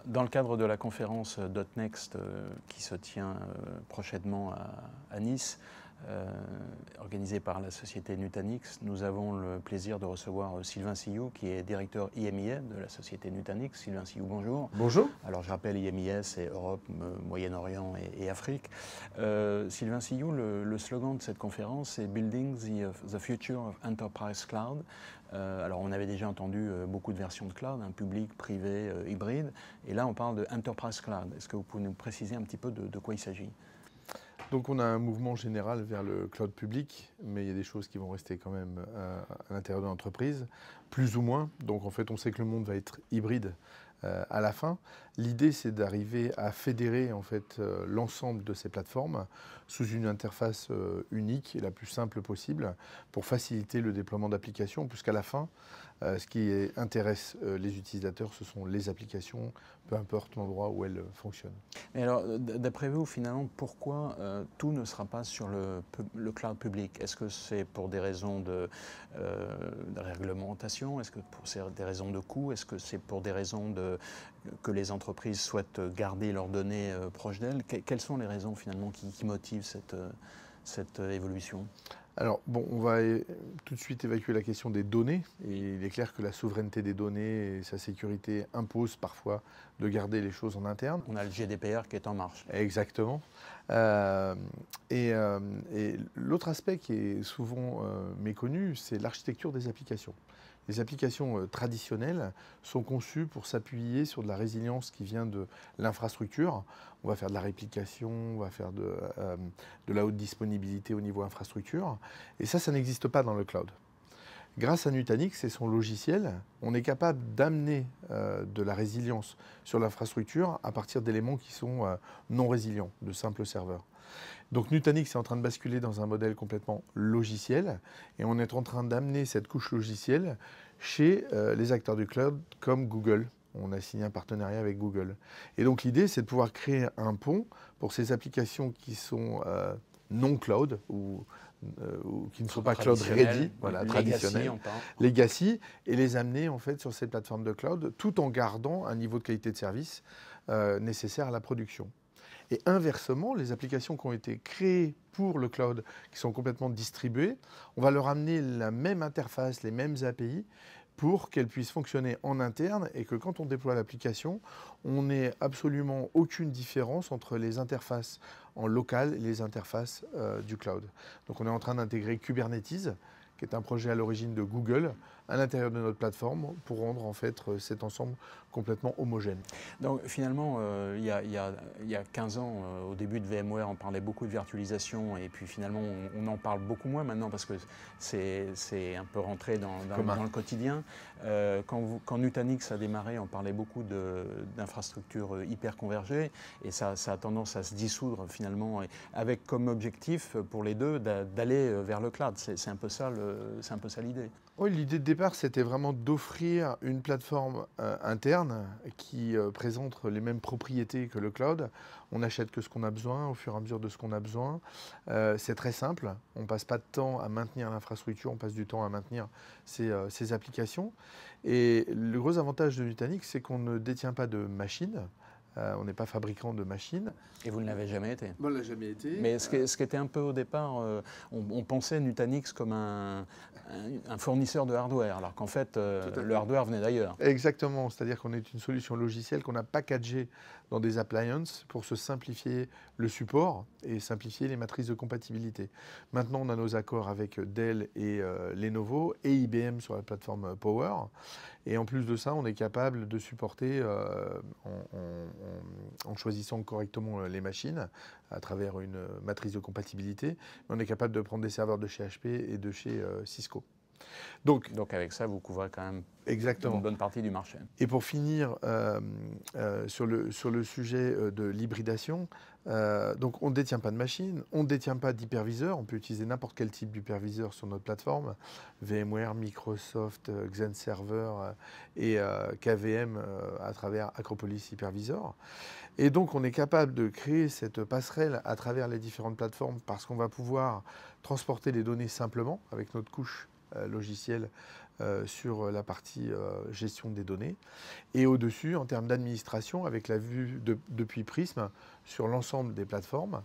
Dans le cadre de la conférence .next qui se tient prochainement à Nice, organisée par la société Nutanix, nous avons le plaisir de recevoir Sylvain Sillou, qui est directeur IMIA de la société Nutanix. Sylvain Sillou, bonjour. Bonjour. Alors je rappelle, IMIA, c'est Europe, Moyen-Orient et Afrique. Sylvain Sillou, le slogan de cette conférence, c'est Building the Future of Enterprise Cloud. Alors on avait déjà entendu beaucoup de versions de cloud, public, privé, hybride, et là on parle de Enterprise Cloud. Est-ce que vous pouvez nous préciser un petit peu de quoi il s'agit? Donc on a un mouvement général vers le cloud public, mais il y a des choses qui vont rester quand même à l'intérieur de l'entreprise, plus ou moins. Donc en fait on sait que le monde va être hybride à la fin. L'idée c'est d'arriver à fédérer en fait l'ensemble de ces plateformes sous une interface unique et la plus simple possible pour faciliter le déploiement d'applications, puisqu'à la fin ce qui intéresse les utilisateurs, ce sont les applications, peu importe l'endroit où elles fonctionnent. Mais alors, d'après vous, finalement, pourquoi tout ne sera pas sur le cloud public? Est-ce que c'est pour des raisons de réglementation? Est-ce que c'est des raisons de coût? Est-ce que c'est pour des raisons que les entreprises souhaitent garder leurs données proches d'elles? Quelles sont les raisons, finalement, qui motivent cette évolution? Alors, bon, on va tout de suite évacuer la question des données. Et il est clair que la souveraineté des données et sa sécurité imposent parfois de garder les choses en interne. On a le GDPR qui est en marche. Exactement. Et l'autre aspect qui est souvent méconnu, c'est l'architecture des applications. Les applications traditionnelles sont conçues pour s'appuyer sur de la résilience qui vient de l'infrastructure. On va faire de la réplication, on va faire de la haute disponibilité au niveau infrastructure. Et ça n'existe pas dans le cloud. Grâce à Nutanix et son logiciel, on est capable d'amener de la résilience sur l'infrastructure à partir d'éléments qui sont non résilients, de simples serveurs. Donc Nutanix est en train de basculer dans un modèle complètement logiciel et on est en train d'amener cette couche logicielle chez les acteurs du cloud comme Google. On a signé un partenariat avec Google. Et donc l'idée, c'est de pouvoir créer un pont pour ces applications qui sont non cloud ou qui ne sont pas cloud ready, voilà, traditionnelles, legacy, et les amener en fait sur ces plateformes de cloud tout en gardant un niveau de qualité de service nécessaire à la production. Et inversement, les applications qui ont été créées pour le cloud, qui sont complètement distribuées, on va leur amener la même interface, les mêmes API, pour qu'elles puissent fonctionner en interne et que quand on déploie l'application, on n'ait absolument aucune différence entre les interfaces en local et les interfaces du cloud. Donc on est en train d'intégrer Kubernetes, qui est un projet à l'origine de Google, à l'intérieur de notre plateforme pour rendre en fait cet ensemble complètement homogène. Donc finalement, il y a 15 ans, au début de VMware, on parlait beaucoup de virtualisation et puis finalement on en parle beaucoup moins maintenant parce que c'est un peu rentré dans le quotidien. Quand Nutanix a démarré, on parlait beaucoup d'infrastructures hyper convergées et ça a tendance à se dissoudre finalement avec comme objectif pour les deux d'aller vers le cloud. C'est un peu ça l'idée. Oui, l'idée de départ, c'était vraiment d'offrir une plateforme interne qui présente les mêmes propriétés que le cloud. On n'achète que ce qu'on a besoin au fur et à mesure de ce qu'on a besoin. C'est très simple. On ne passe pas de temps à maintenir l'infrastructure, on passe du temps à maintenir ces applications. Et le gros avantage de Nutanix, c'est qu'on ne détient pas de machines. On n'est pas fabricant de machines. Et vous ne l'avez jamais été? On ne l'a jamais été. Mais ce qui était un peu au départ, on pensait Nutanix comme un fournisseur de hardware, alors qu'en fait, le hardware venait d'ailleurs. Exactement, c'est-à-dire qu'on est une solution logicielle qu'on a packagée dans des appliances pour se simplifier le support et simplifier les matrices de compatibilité. Maintenant, on a nos accords avec Dell et Lenovo et IBM sur la plateforme Power. Et en plus de ça, on est capable de supporter, en choisissant correctement les machines, à travers une matrice de compatibilité, on est capable de prendre des serveurs de chez HP et de chez Cisco. Donc avec ça, vous couvrez quand même exactement une bonne partie du marché. Et pour finir sur le sujet de l'hybridation, donc on ne détient pas de machine, on ne détient pas d'hyperviseur, on peut utiliser n'importe quel type d'hyperviseur sur notre plateforme, VMware, Microsoft, Xen Server et KVM à travers Acropolis Hypervisor. Et donc on est capable de créer cette passerelle à travers les différentes plateformes parce qu'on va pouvoir transporter les données simplement avec notre couche logiciel sur la partie gestion des données. Et au-dessus, en termes d'administration, avec la vue depuis Prism sur l'ensemble des plateformes.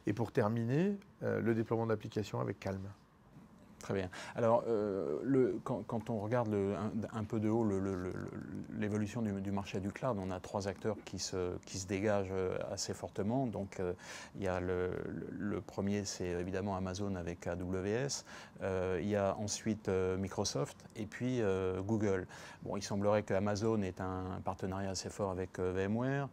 Et pour terminer, le déploiement d'applications avec Calm. Très bien. Alors, quand on regarde un peu de haut l'évolution du marché du cloud, on a 3 acteurs qui se dégagent assez fortement. Donc, il y a le premier, c'est évidemment Amazon avec AWS. Il y a ensuite Microsoft et puis Google. Bon, il semblerait qu'Amazon ait un partenariat assez fort avec VMware.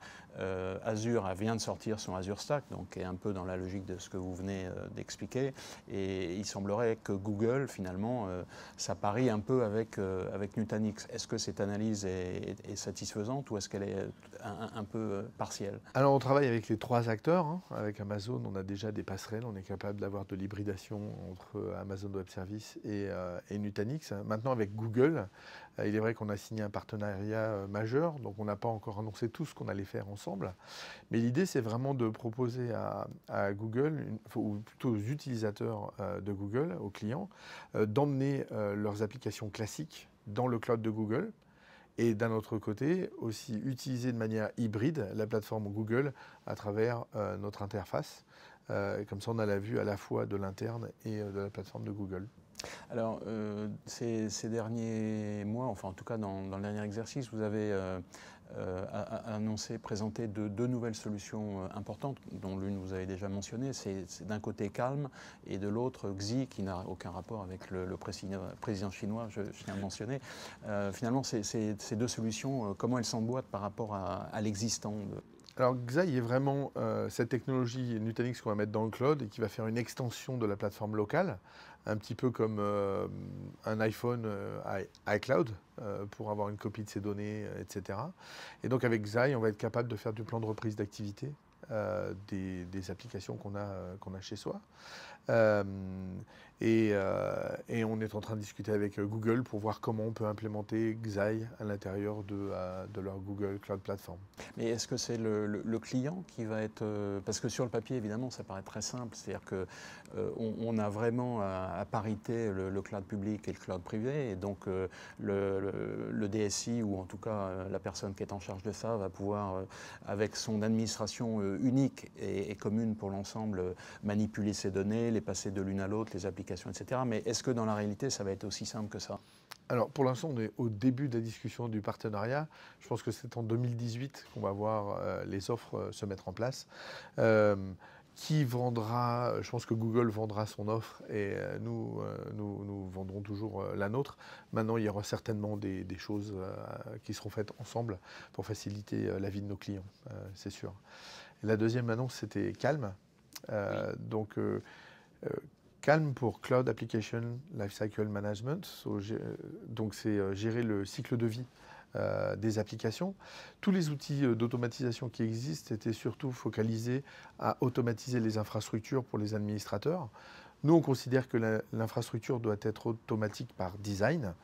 Azure vient de sortir son Azure Stack, donc est un peu dans la logique de ce que vous venez d'expliquer. Et il semblerait que Google, finalement, ça parie un peu avec Nutanix. Est-ce que cette analyse est satisfaisante ou est-ce qu'elle est un peu partielle? Alors, on travaille avec les 3 acteurs. Hein. Avec Amazon, on a déjà des passerelles. On est capable d'avoir de l'hybridation entre Amazon Web Services et Nutanix. Maintenant, avec Google, il est vrai qu'on a signé un partenariat majeur. Donc, on n'a pas encore annoncé tout ce qu'on allait faire ensemble. Mais l'idée, c'est vraiment de proposer à Google, ou plutôt aux utilisateurs de Google, aux clients, d'emmener leurs applications classiques dans le cloud de Google. Et d'un autre côté, aussi utiliser de manière hybride la plateforme Google à travers notre interface. Comme ça, on a la vue à la fois de l'interne et de la plateforme de Google. Alors, ces derniers mois, enfin en tout cas dans le dernier exercice, vous avez annoncé, présenté deux nouvelles solutions importantes, dont l'une vous avez déjà mentionné, c'est d'un côté Calm et de l'autre Xi, qui n'a aucun rapport avec le président chinois, je tiens à le mentionner. Finalement, ces 2 solutions, comment elles s'emboîtent par rapport à l'existant Alors Xi est vraiment cette technologie Nutanix qu'on va mettre dans le cloud et qui va faire une extension de la plateforme locale, un petit peu comme un iPhone iCloud pour avoir une copie de ses données, etc. Et donc avec Xi, on va être capable de faire du plan de reprise d'activité des applications qu'on a chez soi. Et on est en train de discuter avec Google pour voir comment on peut implémenter Xi à l'intérieur de leur Google Cloud Platform. Mais est-ce que c'est le client qui va être... parce que sur le papier, évidemment, ça paraît très simple. C'est-à-dire qu'on a vraiment à parité le cloud public et le cloud privé. Et donc, le DSI, ou en tout cas la personne qui est en charge de ça, va pouvoir, avec son administration unique et commune pour l'ensemble, manipuler ces données, les passer de l'une à l'autre, les applications, etc. Mais est-ce que dans la réalité, ça va être aussi simple que ça? Alors, pour l'instant, on est au début de la discussion du partenariat. Je pense que c'est en 2018 qu'on va voir les offres se mettre en place. Qui vendra, je pense que Google vendra son offre et nous vendrons toujours la nôtre. Maintenant, il y aura certainement des choses qui seront faites ensemble pour faciliter la vie de nos clients, c'est sûr. Et la deuxième annonce, c'était Calm. Donc, Calm pour Cloud Application Lifecycle Management. Donc, c'est gérer le cycle de vie des applications. Tous les outils d'automatisation qui existent étaient surtout focalisés à automatiser les infrastructures pour les administrateurs. Nous, on considère que l'infrastructure doit être automatique par design.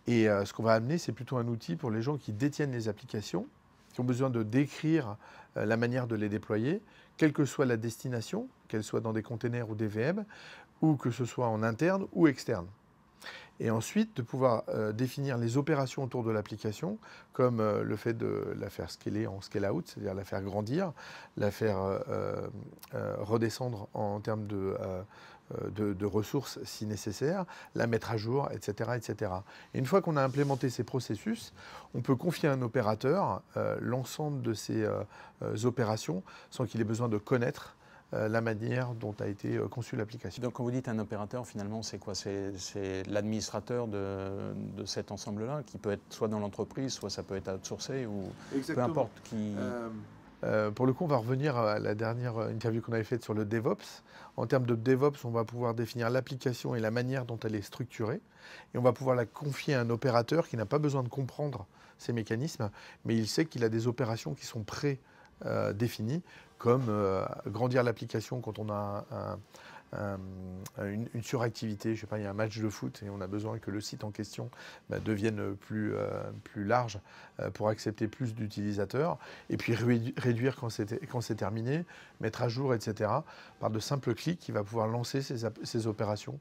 Et ce qu'on va amener, c'est plutôt un outil pour les gens qui détiennent les applications, qui ont besoin de décrire la manière de les déployer, quelle que soit la destination, qu'elle soit dans des containers ou des VM, ou que ce soit en interne ou externe. Et ensuite, de pouvoir définir les opérations autour de l'application, comme le fait de la faire scaler en scale-out, c'est-à-dire la faire grandir, la faire redescendre en termes de ressources si nécessaire, la mettre à jour, etc. etc. Et une fois qu'on a implémenté ces processus, on peut confier à un opérateur l'ensemble de ces opérations sans qu'il ait besoin de connaître la manière dont a été conçue l'application. Donc quand vous dites un opérateur, finalement, c'est quoi? C'est l'administrateur de cet ensemble-là, qui peut être soit dans l'entreprise, soit ça peut être outsourcé, ou Exactement. peu importe qui... Pour le coup, on va revenir à la dernière interview qu'on avait faite sur le DevOps. En termes de DevOps, on va pouvoir définir l'application et la manière dont elle est structurée. Et on va pouvoir la confier à un opérateur qui n'a pas besoin de comprendre ces mécanismes, mais il sait qu'il a des opérations qui sont prédéfinies, comme grandir l'application quand on a une suractivité. Je sais pas, il y a un match de foot et on a besoin que le site en question devienne plus large pour accepter plus d'utilisateurs. Et puis réduire quand c'est terminé, mettre à jour, etc. par de simples clics qui va pouvoir lancer ces opérations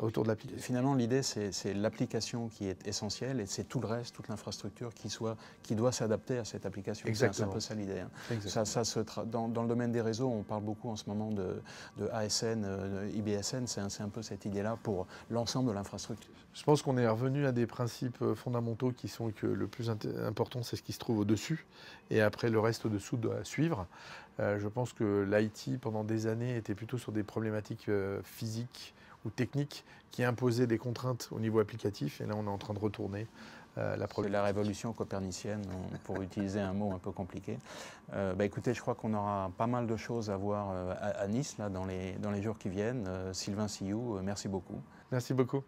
autour de l'application. Finalement, l'idée, c'est l'application qui est essentielle et c'est tout le reste, toute l'infrastructure qui doit s'adapter à cette application. C'est un peu ça l'idée. Hein. Dans le domaine des réseaux, on parle beaucoup en ce moment de ASN, IBSN, c'est un peu cette idée-là pour l'ensemble de l'infrastructure. Je pense qu'on est revenu à des principes fondamentaux qui sont que le plus important, c'est ce qui se trouve au-dessus, et après le reste au-dessous doit suivre. Je pense que l'IT, pendant des années, était plutôt sur des problématiques physiques ou techniques qui imposaient des contraintes au niveau applicatif, et là on est en train de retourner c'est la révolution copernicienne, pour utiliser un mot un peu compliqué. Écoutez, je crois qu'on aura pas mal de choses à voir à Nice là, dans les jours qui viennent. Sylvain Sillou, merci beaucoup. Merci beaucoup.